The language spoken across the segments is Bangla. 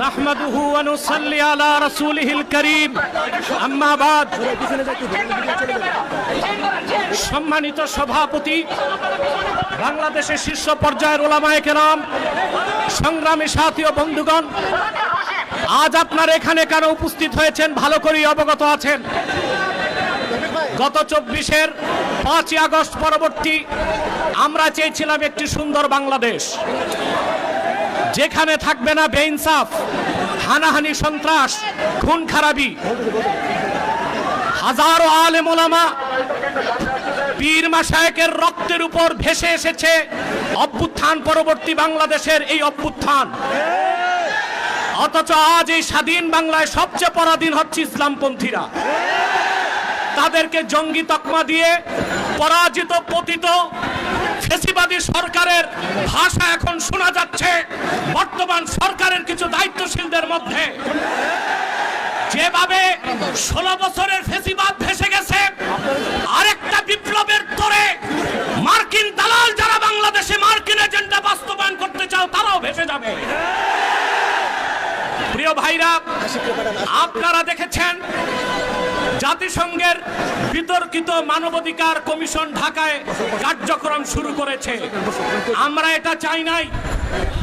নাহমাদুহু ওয়া নুসাল্লি আলা রাসূলিহিল কারীম, আম্মা বাদ। সম্মানিত সভাপতি, বাংলাদেশের শীর্ষ পর্যায়ের ওলামায়ে কেরাম, সংগ্রামী সাথী ও বন্ধুগণ, আজ আপনারা এখানে কেন উপস্থিত হয়েছেন ভালো করেই অবগত আছেন। গত ২৪-এর ৫ই আগস্ট পরবর্তী আমরা চেয়েছিলাম একটি সুন্দর বাংলাদেশ, যেখানে থাকবে না বেইনসাফ, হানাহানি, সন্ত্রাস, খুন খারাপি। হাজারো আলেম ওলামা, পীর মাশায়েখের রক্তের উপর ভেসে এসেছে অভ্যুত্থান পরবর্তী বাংলাদেশের এই অভ্যুত্থান। অথচ আজ এই স্বাধীন বাংলায় সবচেয়ে পরাধীন হচ্ছে ইসলামপন্থীরা। তাদেরকে জঙ্গি তকমা দিয়ে পরাজিত পতিত ফ্যাসিবাদী সরকারের ভাষা এখন শোনা যাচ্ছে বর্তমান সরকারের কিছু দায়িত্বশীলদের মধ্যে। যেভাবে ১৬ বছরের ফ্যাসিবাদ ভেসে গেছে, আরেকটা বিপ্লবের তোরে মার্কিন দালাল যারা বাংলাদেশে মার্কিন এজেন্ডা বাস্তবায়ন করতে চাও তারাও ভেসে যাবে। প্রিয় ভাইরা, আপনারা দেখেছেন জাতিসংঘের বিতর্কিত মানবাধিকার কমিশন ঢাকায় কার্যক্রম শুরু করেছে। আমরা এটা চাই নাই।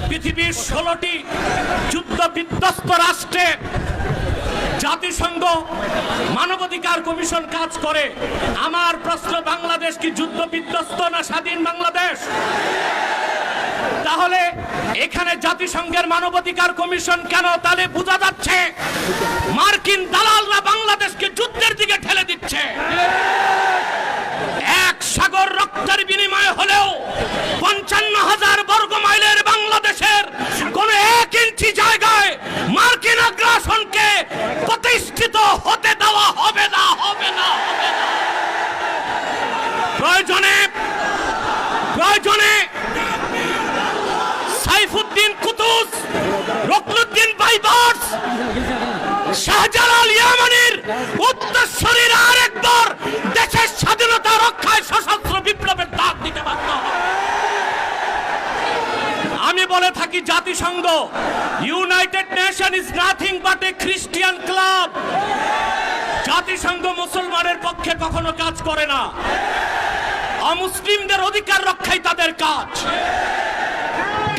পৃথিবীর ১৬টি যুদ্ধ বিধ্বস্ত রাষ্ট্রে জাতিসংঘ মানবাধিকার কমিশন কাজ করে। আমার প্রশ্ন, বাংলাদেশ কি যুদ্ধ বিধ্বস্ত না স্বাধীন বাংলাদেশ? তাহলে এখানে জাতিসংঘের মানবাধিকার কমিশন কেন? তাহলে বোঝা যাচ্ছে মার্কিন দালালরা বাংলাদেশকে যুদ্ধের দিকে ঠেলে দিচ্ছে। এক সাগর রক্তের বিনিময়ে হলেও ৫৫,০০০ বর্গ মাইলের বাংলাদেশের কোন ১ ইঞ্চি জায়গায় মার্কিন আগ্রাসনকে প্রতিষ্ঠিত হতে দেওয়া হবে না, হবে না, হবে না। প্রয়োজনে সাইফুদ্দিন কুতুস, রুকনুদ্দিন বাইবার্স, শাহজালাল ইয়ামানির উত্তরসূরিরা আরেকবার দেশের স্বাধীনতা রক্ষায় সশস্ত্র বিপ্লবের ডাক দিতে বাধ্য হবে। আমি বলে থাকি, জাতিসংঘ, United nation is nothing but A Christian club. জাতিসংঘ মুসলমানের পক্ষে কখনো কাজ করে না। অমুসলিমদের অধিকার রক্ষাই তাদের কাজ।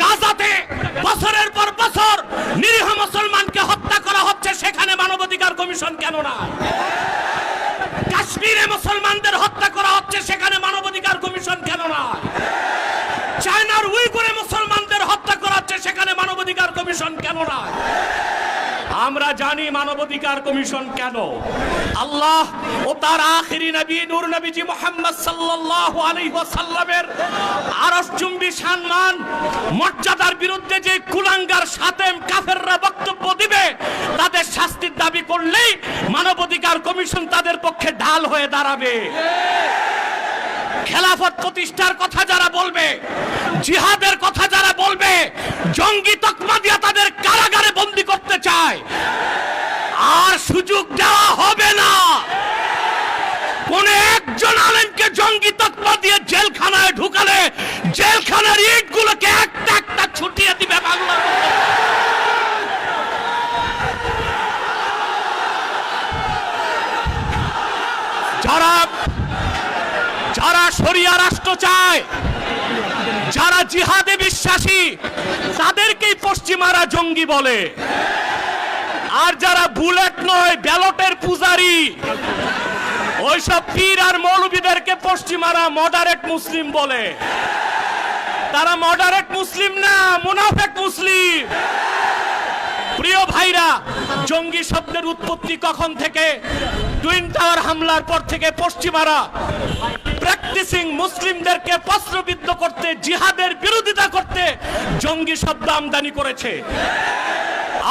গাজাতে বছরের পর বছর নিরীহ মুসলমানকে হত্যা করা হচ্ছে, সেখানে মানবাধিকার কমিশন কেন না? কাশ্মীরে মুসলমানদের হত্যা করা হচ্ছে, সেখানে মানবাধিকার কমিশন কেন না? চায়নার উইগুরে মুসলমানদের হত্যা করা হচ্ছে, সেখানে মানবাধিকার কমিশন কেন না? আমরা জানি মানবাধিকার কমিশন কেন। আল্লাহ ও তার আখিরি নবী নূর নবীজি মুহাম্মদ সাল্লাল্লাহু আলাইহি ওয়াসাল্লামের আরশচুম্বী সম্মান মর্যাদার বিরুদ্ধে যে কুলাঙ্গার শাতেম কাফেররা বক্তব্য দিবে, তাদের শাস্তির দাবি করলেই মানবাধিকার কমিশন তাদের পক্ষে ঢাল হয়ে দাঁড়াবে। খেলাফত প্রতিষ্ঠার কথা যারা বলবে, জিহাদের কথা যারা বলবে, জঙ্গি তকমা দিয়ে তাদের কারাগারে বন্দী করতে চায়, আর সুযোগ দেওয়া হবে না। কোন একজন আলেমকে জঙ্গি তকমা দিয়ে জেলখানায় ঢুকালে জেলখানার ইটগুলোকে একটা একটা ছুটিয়ে দিবে বাংলা। যারা শরিয়া রাষ্ট্র চায়, যারা জিহাদে বিশ্বাসী, তাদেরকেই পশ্চিমারা জঙ্গি বলে। আর যারা বুলেট নয়, ব্যালটের পূজারি, ওইসব পীর আর মৌলবীদেরকে পশ্চিমারা মডারেট মুসলিম বলে। তারা মডারেট মুসলিম না, মুনাফেক মুসলিম। প্রিয় ভাইরা, জঙ্গি শব্দের উৎপত্তি কখন থেকে? টুইন টাওয়ার হামলার পর থেকে পশ্চিমারা প্র্যাকটিসিং মুসলিমদেরকে প্রশ্নবিদ্ধ করতে, জিহাদের বিরোধিতা করতে জঙ্গি শব্দ আমদানি করেছে।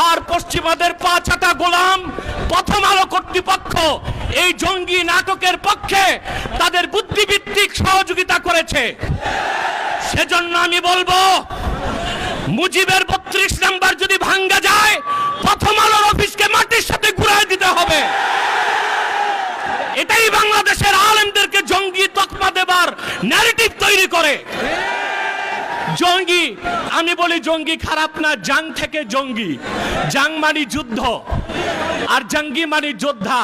আর পশ্চিমাদের পা চাটা গোলাম প্রথম আলো কর্তৃপক্ষ এই জঙ্গি নাটকের পক্ষে তাদের বুদ্ধিভিত্তিক সহযোগিতা করেছে। সেজন্য আমি বলবো, মুজিবের ৩২ নাম্বার যদি ভাঙ্গা যায়, প্রথম আলোর অফিসকে মাটির সাথে ঘুরায় দিতে হবে। এটাই বাংলাদেশের আলেমদেরকে জঙ্গি তকমা দেবার ন্যারেটিভ তৈরি করে। জঙ্গি জঙ্গি, আমি বলি জঙ্গি খারাপ না, জাং থেকে জঙ্গি। জাং মানে যুদ্ধ আর জঙ্গি মানে যোদ্ধা।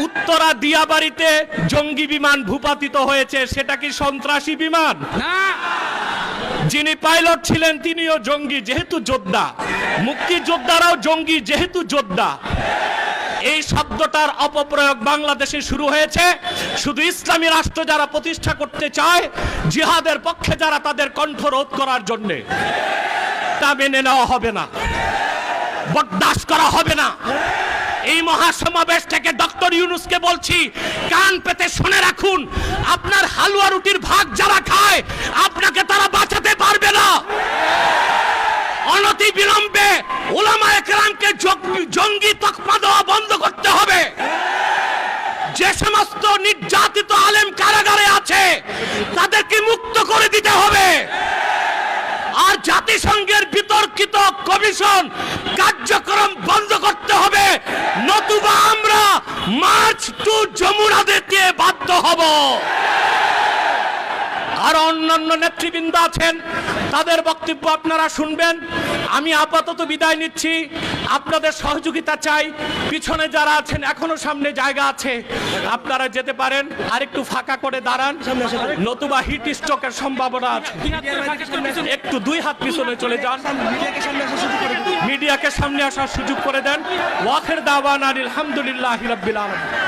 উত্তরা দিয়াবাড়িতে জঙ্গি বিমান ভূপাতিত হয়েছে, সেটা কি সন্ত্রাসী বিমান? না, যিনি পাইলট ছিলেন তিনিও জঙ্গি যেহেতু যোদ্ধা, মুক্তিযোদ্ধারাও জঙ্গি যেহেতু যোদ্ধা। এই শব্দটার অপপ্রয়োগ বাংলাদেশে শুরু হয়েছে শুধু ইসলামী রাষ্ট্র যারা প্রতিষ্ঠা করতে চায়, জিহাদের পক্ষে যারা, তাদের কণ্ঠ রোধ করার জন্যে। তা মেনে নেওয়া হবে না, বরদাস্ত করা হবে না। এই মহাসমাবেশ থেকে ডক্টর ইউনূসকে বলছি, কান পেতে শুনে রাখুন, আপনার হালুয়া রুটির ভাগ যারা খায় আপনাকে তারা বাঁচাতে পারবে না। অনতি বিলম্বে উলামায়ে কেরামকে জঙ্গি তকমা দেওয়া বন্ধ করতে হবে। যে সমস্ত নির্যাতিত আলেম কারাগারে আছে তাদেরকে মুক্ত করে দিতে হবে। আর জাতিসংঘের বিতর্কিত কমিশন কার্যক্রম বন্ধ করতে হবে, নতুবা আমরা মার্চ টু যমুনা দিতে বাধ্য হব। আর অন্যান্য নেতৃবৃন্দ আছেন, তাদের বক্তব্য আপনারা শুনবেন। আমি আপাতত বিদায় নিচ্ছি, আপনাদের সহযোগিতা চাই। পিছনে যারা আছেন এখনো সামনে জায়গা আছে, আপনারা যেতে পারেন। আর একটু ফাঁকা করে দাঁড়ান, নতুবা হিট স্ট্রোকের সম্ভাবনা আছে। একটু 2 হাত পিছনে চলে যান, মিডিয়াকে সামনে আসার সুযোগ করে দেন। ওয়াখির দাওয়ানা আলহামদুলিল্লাহি রাব্বিল আলামিন।